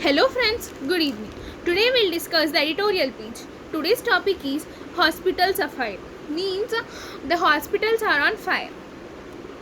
Hello friends, good evening. Today we'll discuss the editorial page. Today's topic is hospitals afire. Means the hospitals are on fire.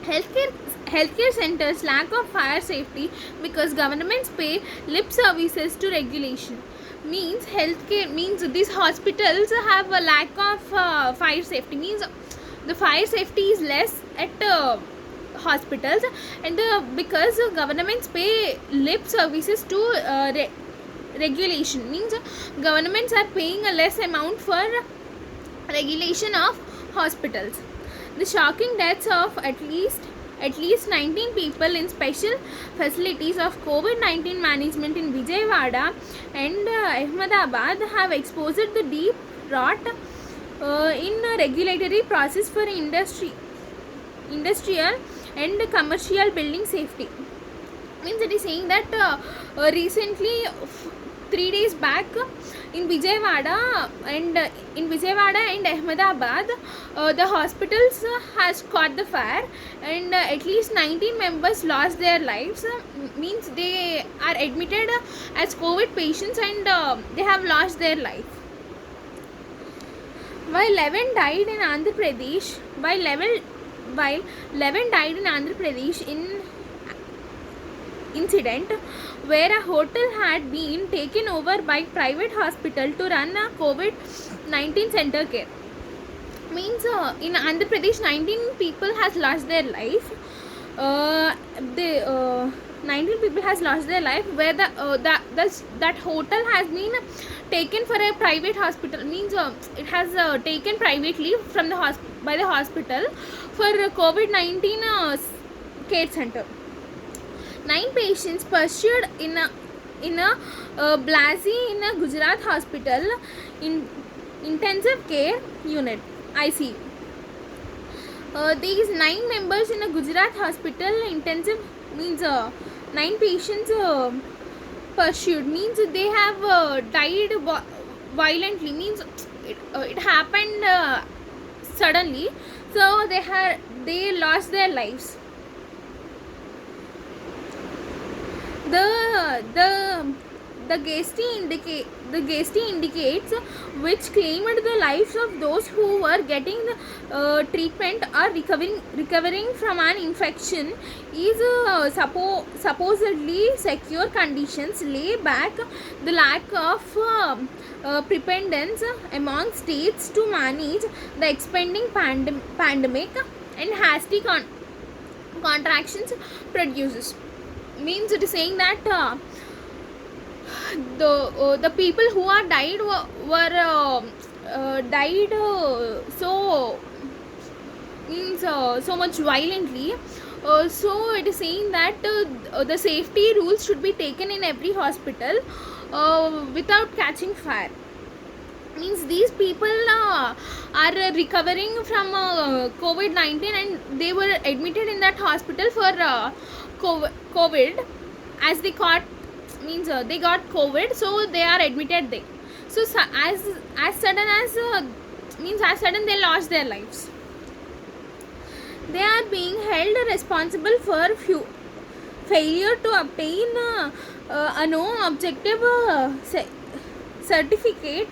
Healthcare centers lack of fire safety because governments pay lip services to regulation. Means these hospitals have a lack of fire safety. Means the fire safety is less at hospitals, and because governments pay lip services to regulation. Means governments are paying a less amount for regulation of hospitals. The shocking deaths of at least 19 people in special facilities of COVID-19 management in Vijayawada and Ahmedabad have exposed the deep rot in regulatory process for industrial and commercial building safety. Means it is saying that recently 3 days back in Vijayawada and Ahmedabad, the hospitals has caught the fire, and at least 19 members lost their lives. Means they are admitted as COVID patients, and they have lost their life. While 11 died in Andhra Pradesh, in incident where a hotel had been taken over by private hospital to run a COVID-19 center care. Means in Andhra Pradesh 19 people has lost their life. 19 people has lost their life where that hotel has been taken for a private hospital. Means it has taken privately from by the hospital for COVID-19 care center. 9 patients pursued in a Blasi in a Gujarat hospital in intensive care unit ICU. These 9 members in a Gujarat hospital intensive means 9 patients pursued. Means they have died violently. Means it happened suddenly, so they lost their lives. The Gesty indicates which claimed the lives of those who were getting the treatment or recovering from an infection is supposedly secure conditions lay back the lack of preparedness among states to manage the expanding pandemic and hasty contractions produces. Means it is saying that the people who are died were died so means so much violently. So it is saying that the safety rules should be taken in every hospital without catching fire. Means these people are recovering from COVID-19, and they were admitted in that hospital for COVID as they got they got COVID, so they are admitted there. So as sudden they lost their lives. They are being held responsible for failure to obtain a no objective certificate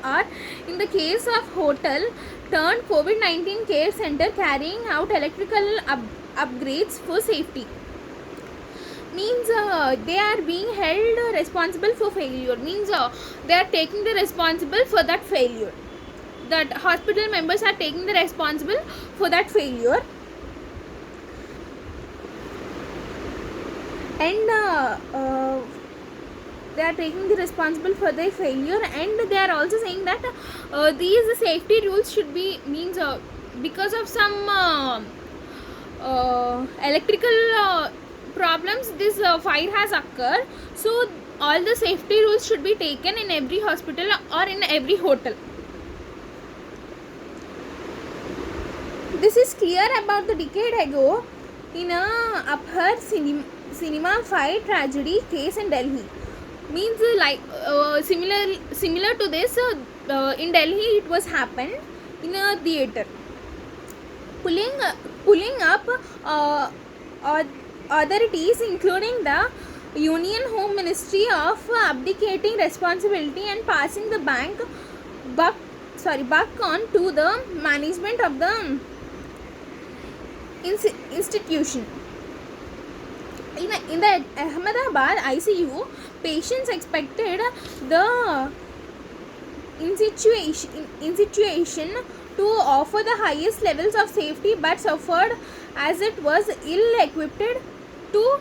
or in the case of hotel turned COVID-19 care center carrying out electrical upgrades for safety. Means they are being held responsible for failure. Means they are taking the responsible for that failure. That hospital members are taking the responsible for that failure, and they are taking the responsible for their failure, and they are also saying that these safety rules should be because of some electrical problems this fire has occurred, so all the safety rules should be taken in every hospital or in every hotel. This is clear about the decade ago in a Upher cinema fire tragedy case in Delhi. Means like similar to this in Delhi it was happened in a theater. Pulling up authorities including the Union Home Ministry of abdicating responsibility and passing the buck buck on to the management of the institution. In the Ahmedabad ICU, patients expected the institution to offer the highest levels of safety, but suffered as it was ill-equipped to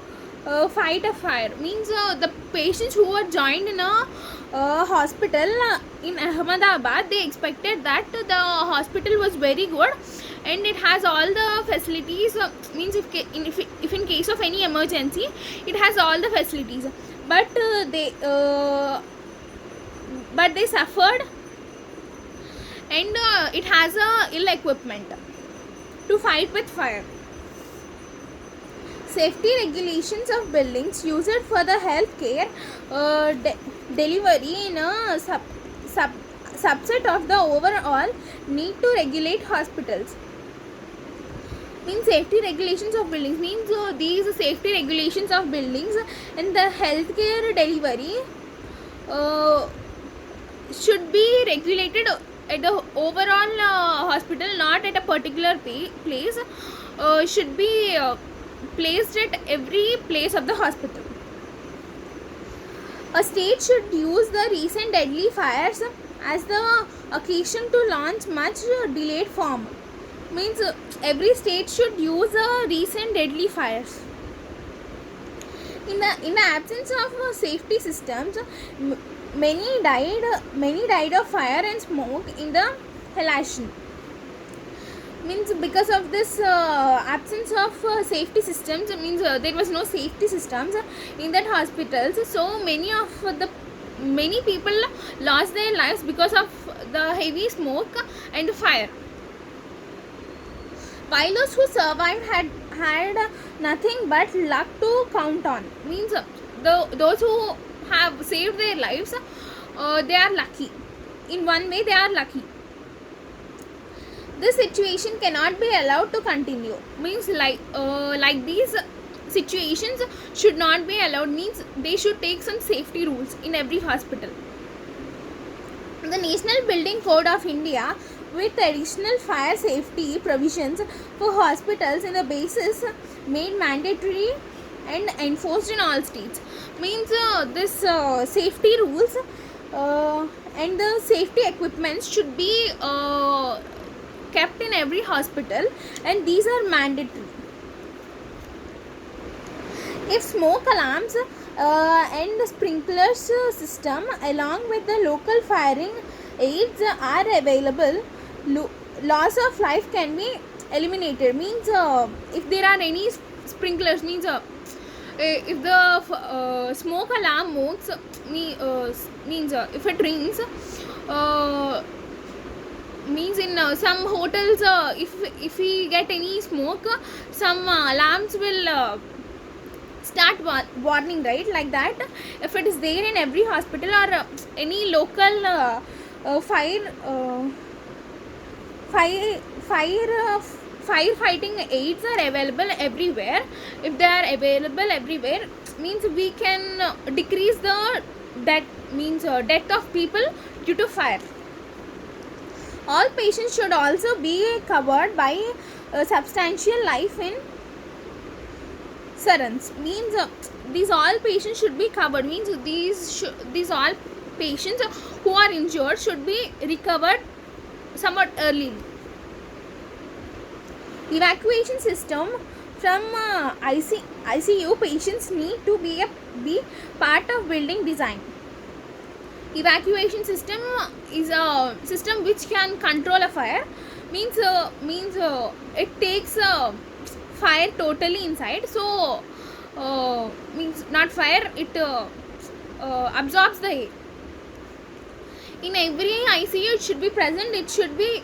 fight a fire. Means the patients who were joined in a hospital in Ahmedabad, they expected that the hospital was very good and it has all the facilities. Means if in case of any emergency, it has all the facilities. But they suffered, and it has ill equipment to fight with fire. Safety regulations of buildings used for the healthcare delivery in a subset of the overall need to regulate hospitals. Means safety regulations of buildings means these safety regulations of buildings and the healthcare delivery should be regulated at the overall hospital, not at a particular place. Should be placed at every place of the hospital. A state should use the recent deadly fires as the occasion to launch much delayed form. Means every state should use recent deadly fires. In the absence of safety systems, many died of fire and smoke in the halation. Means because of this absence of safety systems, means there was no safety systems in that hospitals, so many people lost their lives because of the heavy smoke and fire. While those who survived had nothing but luck to count on. Means those who have saved their lives, they are lucky. In one way, they are lucky. This situation cannot be allowed to continue. Means like these situations should not be allowed. Means they should take some safety rules in every hospital. The National Building Code of India, with additional fire safety provisions for hospitals in the basis, made mandatory and enforced in all states. Means this safety rules and the safety equipment should be kept in every hospital, and these are mandatory. If smoke alarms and sprinklers system along with the local firing aids are available, loss of life can be eliminated. Means if there are any sprinklers, means if the smoke alarm moves, means if it rings, means in some hotels, if we get any smoke, some alarms will start warning, right? Like that, if it is there in every hospital or any local firefighting aids are available everywhere. If they are available everywhere, means we can decrease the death of people due to fire. All patients should also be covered by substantial life insurance. Means these all patients should be covered. Means these all patients who are injured should be recovered somewhat early. Evacuation system from ICU patients need to be part of building design. Evacuation system is a system which can control a fire. Means it takes fire totally inside, so means not fire, it absorbs the air. In every ICU it should be present, it should be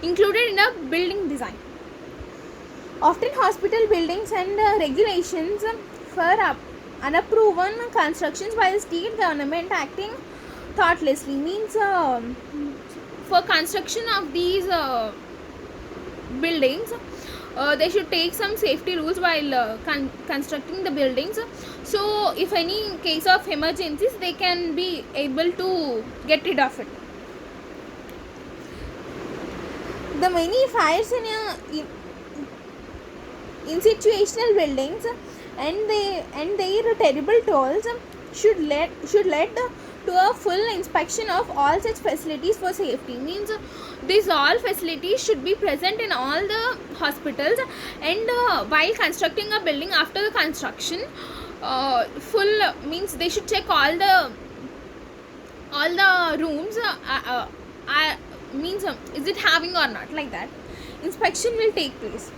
included in a building design. Often hospital buildings and regulations for unapproven constructions by the state government acting thoughtlessly. Means for construction of these buildings, They should take some safety rules while constructing the buildings, so if any case of emergencies they can be able to get rid of it. The many fires in situational buildings and their terrible tolls should lead to a full inspection of all such facilities for safety. Means these all facilities should be present in all the hospitals, and while constructing a building, after the construction, full means they should check all the rooms, means is it having or not, like that inspection will take place.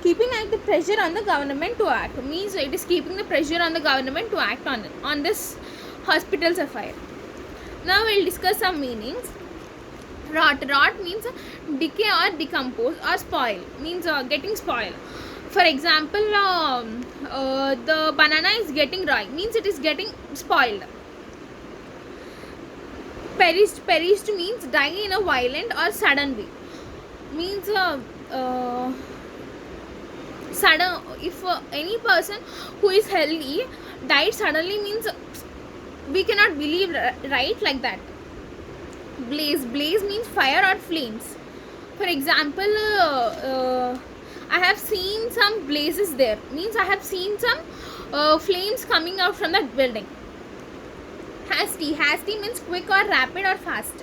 Keeping the pressure on the government to act, means it is keeping the pressure on the government to act on this hospital's affair. Now we'll discuss some meanings. Rot means decay or decompose or spoil, means getting spoiled. For example, the banana is getting dry, means it is getting spoiled. Perished means die in a violent or sudden way, means sudden. If any person who is healthy died suddenly, means we cannot believe, right, like that. Blaze means fire or flames. For example, I have seen some blazes there, means I have seen some flames coming out from that building. Hasty means quick or rapid or fast,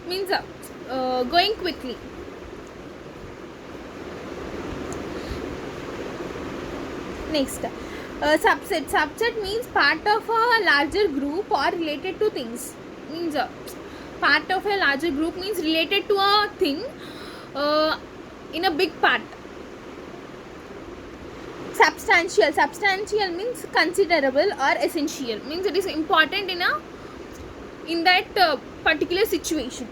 means going quickly. Next, subset means part of a larger group or related to things, means part of a larger group means related to a thing in a big part. Substantial means considerable or essential, means it is important in that particular situation.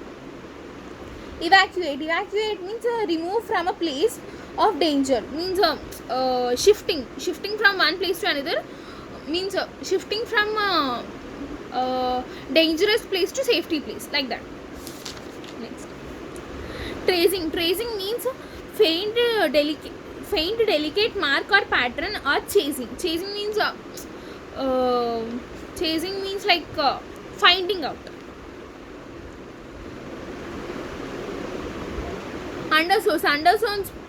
Evacuate means remove from a place of danger, means shifting from one place to another, means shifting from dangerous place to safety place, like that. Next, tracing means faint delicate mark or pattern, or chasing means like finding out.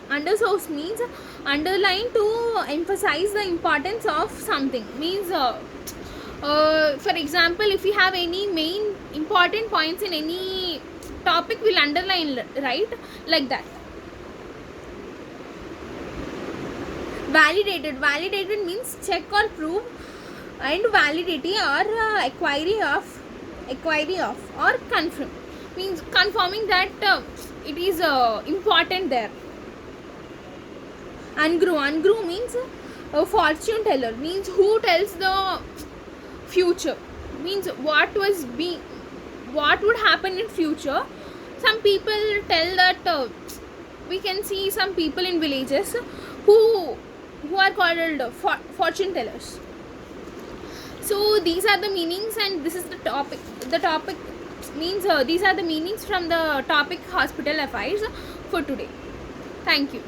Undersource means underline to emphasize the importance of something, means for example, if we have any main important points in any topic, we'll underline, right, like that. Validated means check or prove, and validity or acquiry of or confirm, means confirming that it is important there. Ungru means a fortune teller, means who tells the future, means what would happen in future. Some people tell that we can see some people in villages who are called fortune tellers. So these are the meanings, and this is the topic means these are the meanings from the topic hospital affairs for today. Thank you.